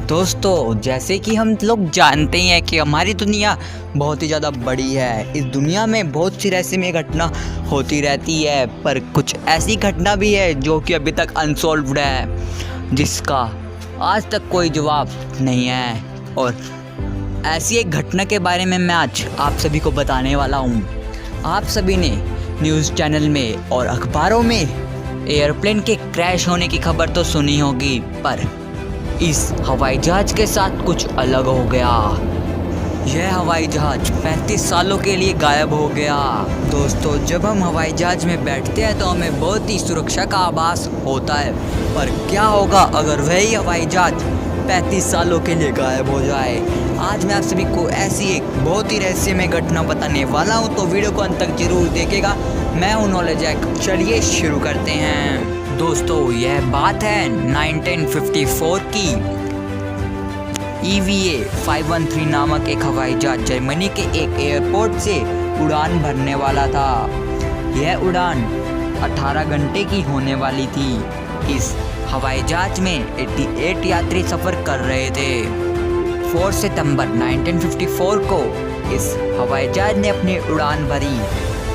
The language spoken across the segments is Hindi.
दोस्तों, जैसे कि हम लोग जानते ही हैं कि हमारी दुनिया बहुत ही ज़्यादा बड़ी है। इस दुनिया में बहुत सी रहस्यमय घटना होती रहती है, पर कुछ ऐसी घटना भी है जो कि अभी तक अनसॉल्व्ड है, जिसका आज तक कोई जवाब नहीं है। और ऐसी एक घटना के बारे में मैं आज आप सभी को बताने वाला हूँ। आप सभी ने न्यूज़ चैनल में और अखबारों में एयरप्लेन के क्रैश होने की खबर तो सुनी होगी, पर इस हवाई जहाज के साथ कुछ अलग हो गया। यह हवाई जहाज 35 सालों के लिए गायब हो गया। दोस्तों, जब हम हवाई जहाज में बैठते हैं तो हमें बहुत ही सुरक्षा का आभास होता है, पर क्या होगा अगर वही हवाई जहाज 35 सालों के लिए गायब हो जाए। आज मैं आप सभी को ऐसी एक बहुत ही रहस्यमय घटना बताने वाला हूँ, तो वीडियो को अंत तक जरूर देखेगा। मैं हूँ नॉलेज जैक, चलिए शुरू करते हैं। दोस्तों, यह बात है 1954 की। EVA 513 नामक एक हवाई जहाज जर्मनी के एक एयरपोर्ट से उड़ान भरने वाला था। यह उड़ान 18 घंटे की होने वाली थी। इस हवाई जहाज में 88 यात्री सफ़र कर रहे थे। 4 सितंबर 1954 को इस हवाई जहाज ने अपनी उड़ान भरी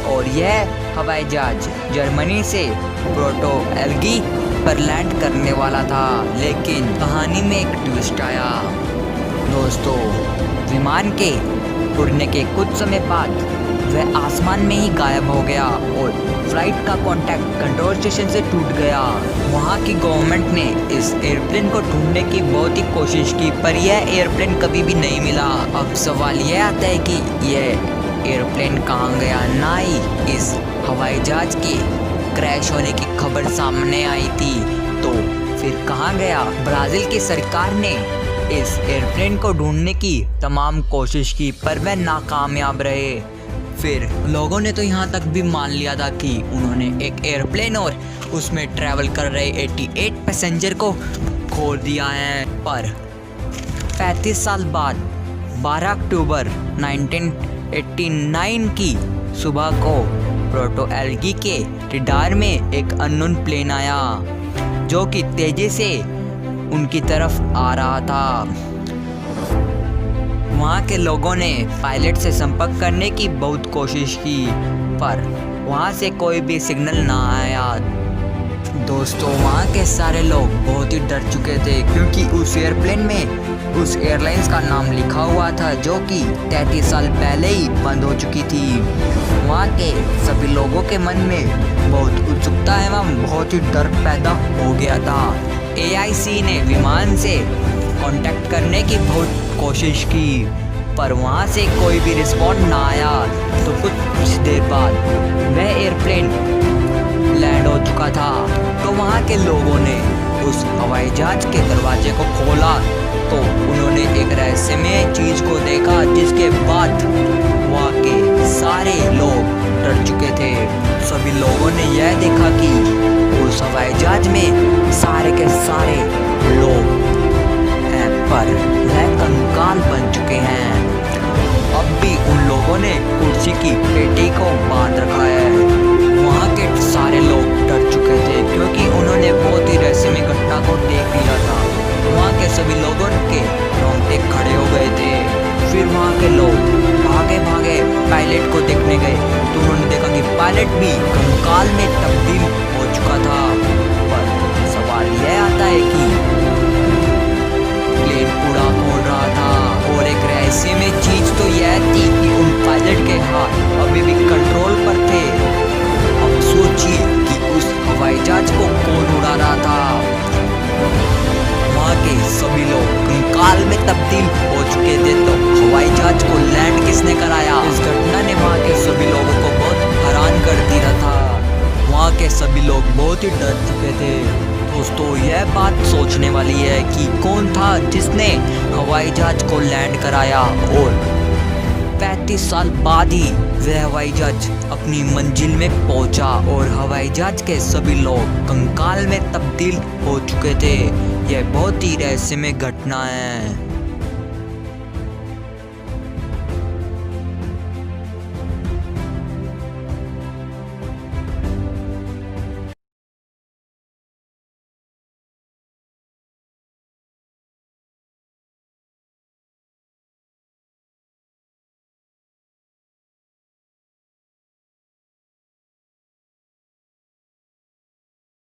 और यह हवाई जहाज जर्मनी से पोर्टो एल्गी पर लैंड करने वाला था, लेकिन कहानी में एक ट्विस्ट आया। दोस्तों, विमान के उड़ने के कुछ समय बाद वह आसमान में ही गायब हो गया और फ्लाइट का कांटेक्ट कंट्रोल स्टेशन से टूट गया। वहाँ की गवर्नमेंट ने इस एयरप्लेन को ढूंढने की बहुत ही कोशिश की, पर यह एयरप्लेन कभी भी नहीं मिला। अब सवाल यह आता है कि यह एयरप्लेन कहाँ गया। ना ही इस हवाई जहाज के क्रैश होने की खबर सामने आई थी, तो फिर कहाँ गया। ब्राज़ील की सरकार ने इस एयरप्लेन को ढूंढने की तमाम कोशिश की, पर वह नाकामयाब रहे। फिर लोगों ने तो यहाँ तक भी मान लिया था कि उन्होंने एक एयरप्लेन और उसमें ट्रैवल कर रहे 88 पैसेंजर को खो दिया है। पर 35 साल बाद 12 अक्टूबर 1989 की सुबह को पोर्टो एल्गी के रडार में एक अननोन प्लेन आया, जो कि तेजी से उनकी तरफ आ रहा था। वहाँ के लोगों ने पायलट से संपर्क करने की बहुत कोशिश की, पर वहाँ से कोई भी सिग्नल ना आया। दोस्तों, वहाँ के सारे लोग बहुत ही डर चुके थे, क्योंकि उस एयरप्लेन में उस एयरलाइंस का नाम लिखा हुआ था, जो कि 33 साल पहले ही बंद हो चुकी थी। वहाँ के सभी लोगों के मन में बहुत उत्सुकता एवं बहुत ही डर पैदा हो गया था। AIC ने विमान से कांटेक्ट करने की बहुत कोशिश की, पर वहाँ से कोई भी रिस्पॉन्ड ना आया। तो कुछ देर बाद वह एयरप्लेन लैंड हो चुका था। तो वहाँ के लोगों ने उस हवाई जहाज के दरवाजे को खोला, तो उन्होंने एक रहस्यमय चीज़ को देखा, जिसके बाद वहाँ के सारे लोग डर चुके थे। सभी लोगों ने यह देखा कि उस हवाई जहाज में सारे के सारे लोग हैं, पर वह कंकाल बन चुके हैं। अब भी उन लोगों ने कुर्सी की पेटी को बांध रखा है। वहाँ के सारे लोग डर चुके थे, क्योंकि उन्होंने बहुत ही रहस्यमय घटना को देख लिया था। वहाँ के सभी लोगों के रोंगटे खड़े हो गए थे। फिर वहाँ के लोग भागे भागे पायलट को देखने गए, तो उन्होंने देखा कि पायलट भी कंकाल में तब्दील हो चुका था। पर सवाल यह आता है कि प्लेन उड़ा कौन रहा था। और एक रहस्यमय चीज तो यह थी कि उन पायलट के हाथ अभी भी कंट्रोल पर थे। अब सोचिए कि उस हवाई जहाज को कौन उड़ा रहा था। वहाँ के सभी लोग कंकाल में तब्दील हो चुके थे, तो हवाई जहाज को लैंड किसने कराया। इस घटना ने वहाँ के सभी लोगों को बहुत हैरान कर दिया था। वहाँ के सभी लोग बहुत ही डर चुके थे। दोस्तों, यह बात सोचने वाली है कि कौन था जिसने हवाई जहाज को लैंड कराया, और 35 साल बाद ही वह हवाई जहाज अपनी मंजिल में पहुंचा और हवाई जहाज के सभी लोग कंकाल में तब्दील हो चुके थे। यह बहुत ही रहस्यमय घटना है।